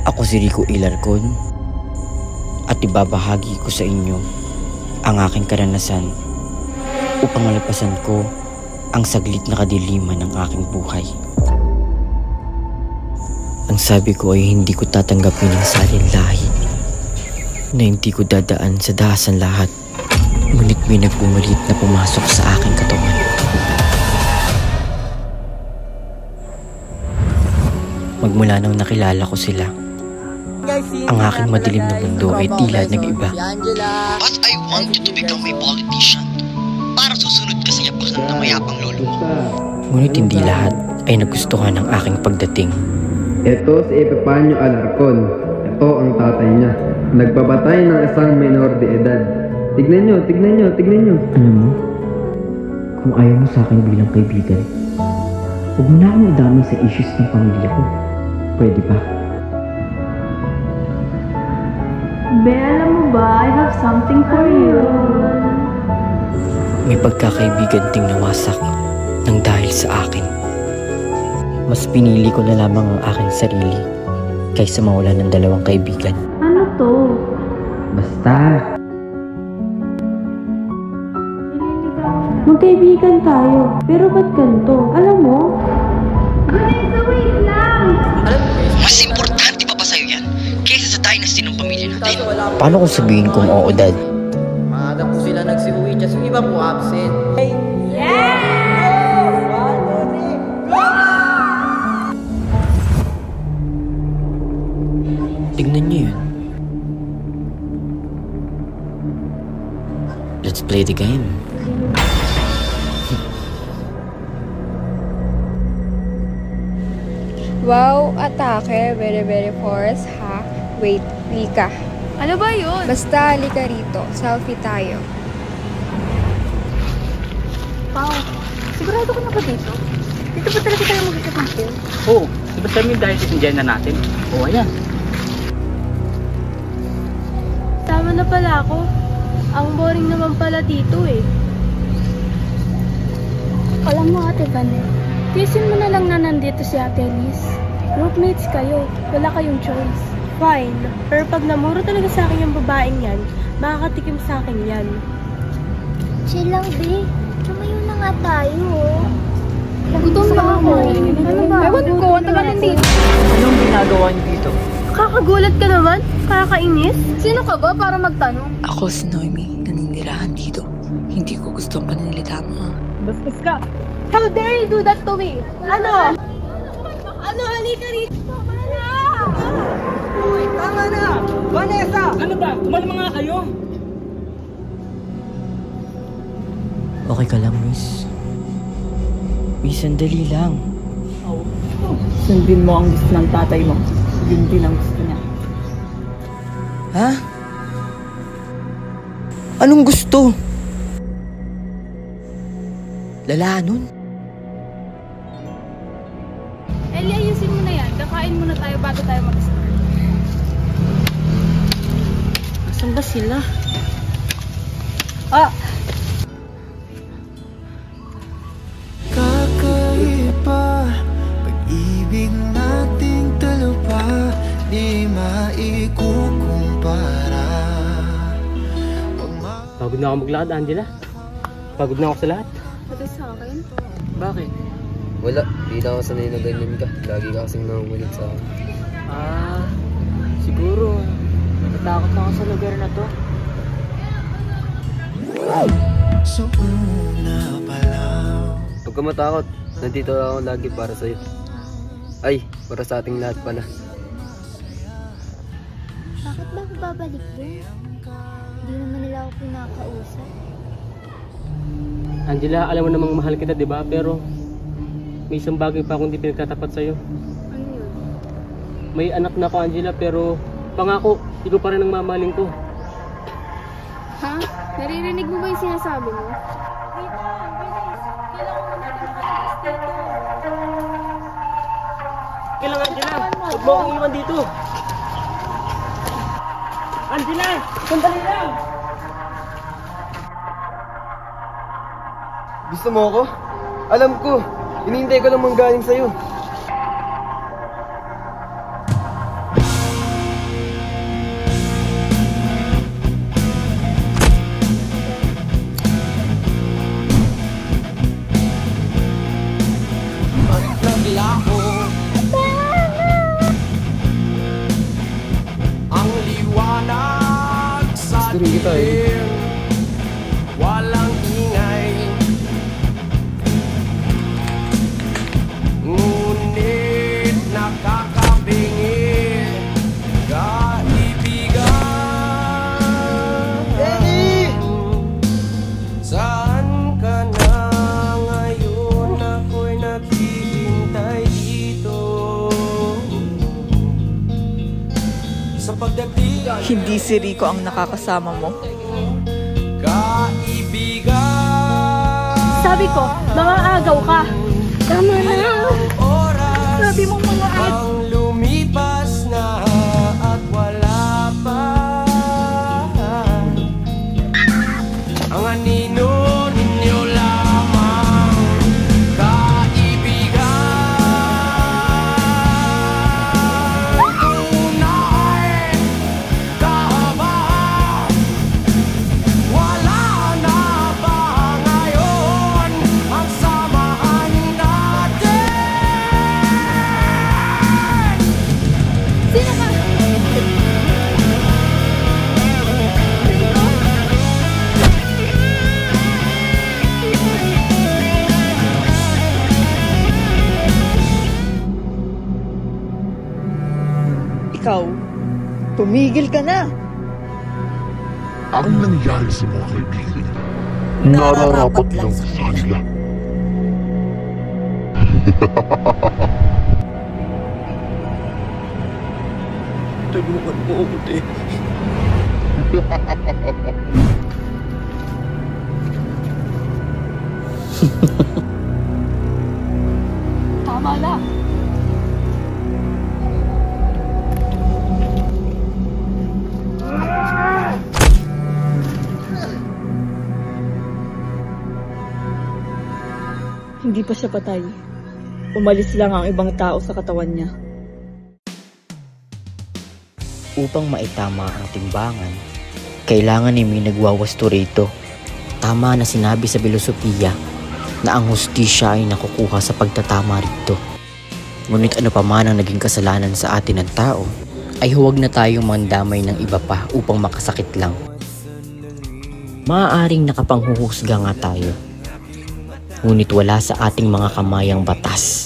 Ako si Rico Ilarcon at ibabahagi ko sa inyo ang aking karanasan upang malampasan ko ang saglit na kadiliman ng aking buhay. Ang sabi ko ay hindi ko tatanggapin ang salinlahi na hindi ko dadaan sa dahasan lahat, ngunit may nagpumalit na pumasok sa aking katawan. Magmula nang nakilala ko sila, ang aking madilim na mundo ay tila nag-iba. But I want you to become a politician para susunod ka sa yapak ng namayapang lolo mo. Ngunit hindi lahat ay nagustuhan ng aking pagdating. Ito si Epifanio Alarcon. Ito ang tatay niya. Nagbabatay ng isang minor de edad. Tignan nyo, tignan nyo, tignan nyo. Alam mo, kung ayaw mo sa akin bilang kaibigan, huwag mo na akong idamay sa issues ng pamilya ko. Pwede ba? Be, alam mo ba, I have something for you. May pagkakaibigan ting nawasak nang dahil sa akin. Mas pinili ko na lamang ang aking sarili kaysa mawalan ng dalawang kaibigan. Ano to? Basta. Magkaibigan tayo, pero ba't ganito? Alam mo? Vanessa, wait lang! Mas importante pa ba sa'yo yan kaysa sa dynasty ng pamilya natin? Paano kung sabihin kong oo, Dad? Maaga po sila nagsiuwi, just yung iba po absent. Tignan niyo yun. Let's play the game. Wow, atake. Very, very force, ha? Wait, Rika. Ano ba yun? Basta, halika rito. Selfie tayo. Pao, sigurado ka na ba dito? Dito ba talaga tayo magkakampil? Oo, diba sa amin dahil sisindihan na natin? Oo, ayan. Tama na pala ako. Ang boring naman pala dito eh. Alam mo, Ate Vanessa, tiisin mo na lang na nandito si Ate Liz. Groupmates kayo, wala kayong choice. Fine, pero pag namuro talaga sa akin yung babaeng yan, makakatikim sa akin yan. Chill lang, be. Tumayo na nga tayo, oh. Gutom na ako. Ano ba? Ewan ko, ang tagal nandito. Anong ginagawa niyo dito? Kakagulat ka naman? Kakainis? Sino ka ba para magtanong? Ako si Noemi, naninirahan dito. Hindi ko gusto ang pananalita mo. Bastos ka! How dare you do that to me? Ano? Ano? Halika rito! Uy, tama na! Vanessa! Ano ba? Kumalma nga kayo? Okay ka lang, Miss? Miss, sandali lang. Sundin mo ang gusto ng tatay mo. Yun din ang gusto niya. Ha? Anong gusto? Lala nun? Ellie, ayusin mo na yan. Kakain muna tayo bago tayo mag-start. Asan ba sila? Ah! Kakaiba, pag-ibig nating dalawa, di maikukumpara. Pagod na ako maglakad, Angela. Pagod na ako sa lahat. Pati sa akin? Bakit? Wala, di na ako sanay na ganyan ka. Lagi ka kasing nangungulit sa akin. Siguro. Natatakot na ako sa lugar na to. So una pa lang. Huwag ka matakot. Nandito ako lagi para sa'yo. Ay, para sa ating lahat pala. Bakit ba ako babalik doon? Hindi naman nila ako pinakausap. Angela, alam mo namang mahal kita, di ba? Pero may isang bagay pa akong di pinagtatapat sa'yo. Ano yun? May anak na ako, Angela, pero pangako, ikaw pa rin ang mamaling ko. Ha? Naririnig mo ba yung sinasabi mo? Kailangan, Angela! Huwag mo akong iwan dito! Angela! Sandali lang! Gusto mo ako? Alam ko, hinihintay ko lang manggaling sa'yo. rin kita eh. Walang ingay, ngunit nakakabingi kaibigan. Saan ka na ngayon? Ako'y naghihintay dito sa pagdating. Hindi si Rico ang nakakasama mo. Sabi ko, mga agaw ka. Tama na. Sabi mo mga agaw. Ang lumipas na at wala pa ang anino ninyo lamang, kaibigan. Tunay kahabahan, wala na ba ngayon ang samahan natin? Sino ka? Ikaw, tumigil ka na. Ang nangyari sa mga kaibigan, nararapat lang sa kanila. Tulungan mo ako, te. Tama na. Hindi pa siya patay. Umalis lang ang ibang tao sa katawan niya. Upang maitama ang timbangan, kailangan ni may nagwawasto rito. Tama na sinabi sa filosofiya na ang hustisya ay nakukuha sa pagtatama rito. Ngunit ano pa man ang naging kasalanan sa atin ng tao, ay huwag na tayong mandamay ng iba pa upang makasakit lang. Maaaring nakapanghuhusga nga tayo, ngunit wala sa ating mga kamay ang batas.